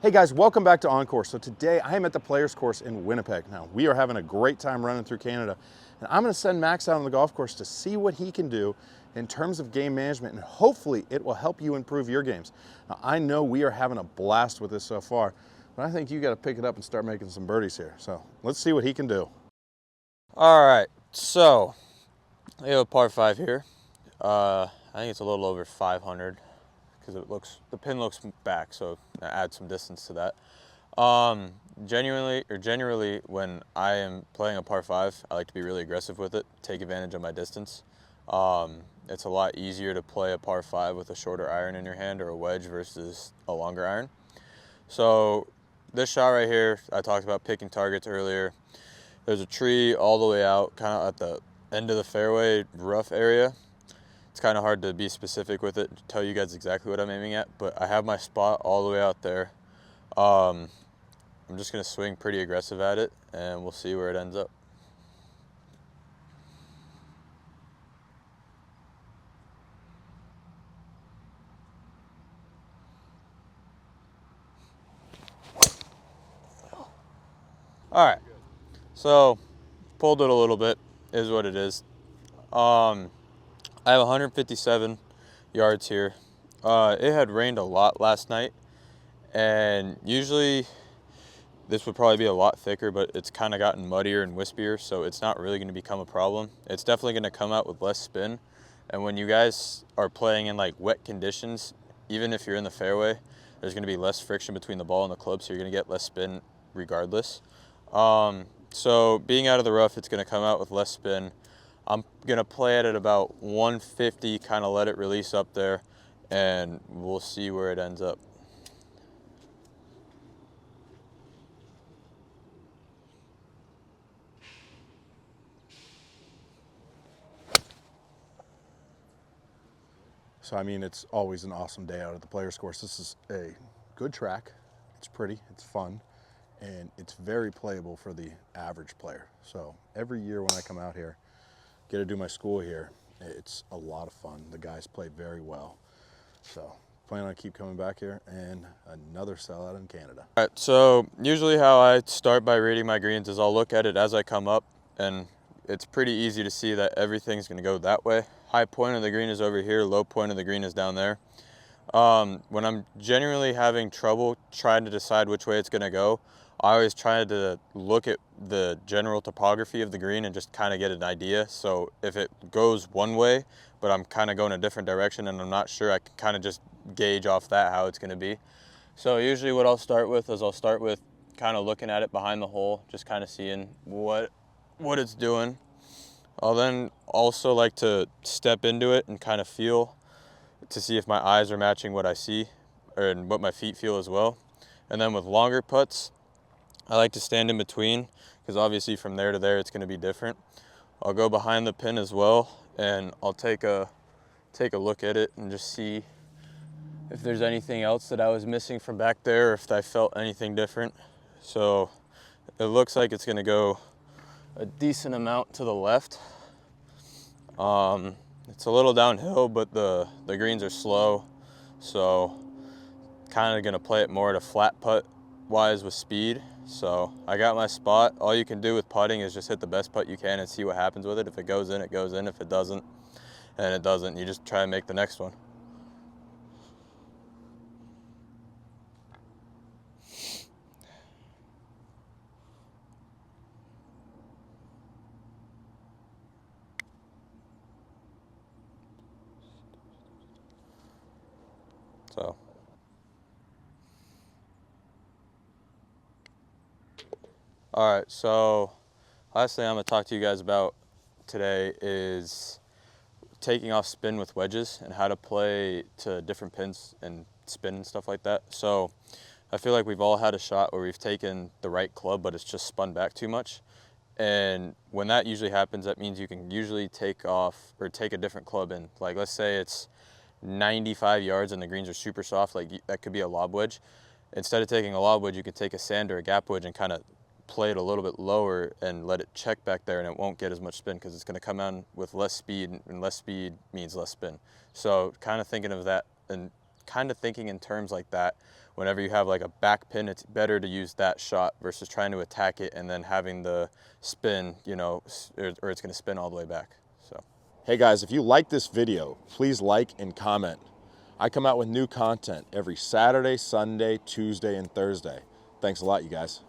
Hey guys, welcome back to Encore. So today I am at the Players Course in Winnipeg. Now we are having a great time running through Canada, and I'm going to send Max out on the golf course to see what he can do in terms of game management, and hopefully it will help you improve your games. Now I know we are having a blast with this so far, but I think you got to pick it up and start making some birdies here. So let's see what he can do. All right, so we have a par 5 here. I think it's a little over 500 because the pin looks back, so I add some distance to that. Generally, when I am playing a par 5, I like to be really aggressive with it, take advantage of my distance. It's a lot easier to play a par 5 with a shorter iron in your hand or a wedge versus a longer iron. So this shot right here, I talked about picking targets earlier. There's a tree all the way out, kind of at the end of the fairway, rough area. It's kind of hard to be specific with it, to tell you guys exactly what I'm aiming at, but I have my spot all the way out there. I'm just going to swing pretty aggressive at it, and we'll see where it ends up. All right, so pulled it a little bit, is what it is. I have 157 yards here. It had rained a lot last night, and usually this would probably be a lot thicker, but it's kind of gotten muddier and wispier, so it's not really going to become a problem. It's definitely going to come out with less spin, and when you guys are playing in like wet conditions, even if you're in the fairway, there's going to be less friction between the ball and the club, so you're going to get less spin regardless. So being out of the rough, it's going to come out with less spin. I'm going to play it at about 150, kind of let it release up there, and we'll see where it ends up. So I mean, it's always an awesome day out at the Players Course. This is a good track. It's pretty, it's fun, and it's very playable for the average player. So every year when I come out here, get to do my school here, it's a lot of fun. The guys play very well. So plan on keep coming back here, and another sellout in Canada. All right, so usually how I start by reading my greens is I'll look at it as I come up, and it's pretty easy to see that everything's going to go that way. High point of the green is over here, low point of the green is down there. When I'm genuinely having trouble trying to decide which way it's going to go, I always try to look at the general topography of the green and just kind of get an idea. So if it goes one way, but I'm kind of going a different direction and I'm not sure, I can kind of just gauge off that how it's going to be. So usually what I'll start with is I'll start with kind of looking at it behind the hole, just kind of seeing what it's doing. I'll then also like to step into it and kind of feel to see if my eyes are matching what I see and what my feet feel as well. And then with longer putts, I like to stand in between because obviously from there to there it's going to be different. I'll go behind the pin as well, and I'll take a look at it and just see if there's anything else that I was missing from back there, or if I felt anything different. So it looks like it's going to go a decent amount to the left. It's a little downhill, but the greens are slow, so kind of going to play it more at a flat putt wise with speed. So I got my spot. All you can do with putting is just hit the best putt you can and see what happens with it. If it goes in, it goes in. If it doesn't, and it doesn't, you just try and make the next one. So all right, so last thing I'm going to talk to you guys about today is taking off spin with wedges and how to play to different pins and spin and stuff like that. So I feel like we've all had a shot where we've taken the right club, but it's just spun back too much. And when that usually happens, that means you can usually take off or take a different club in. Like let's say it's 95 yards and the greens are super soft, like that could be a lob wedge. Instead of taking a lob wedge, you could take a sand or a gap wedge and kind of play it a little bit lower and let it check back there, and it won't get as much spin because it's going to come on with less speed, and less speed means less spin. So kind of thinking of that and kind of thinking in terms like that whenever you have like a back pin, it's better to use that shot versus trying to attack it and then having the spin, you know, or it's going to spin all the way back. So, hey guys, if you like this video, please like and comment. I come out with new content every Saturday, Sunday, Tuesday, and Thursday. Thanks a lot, you guys.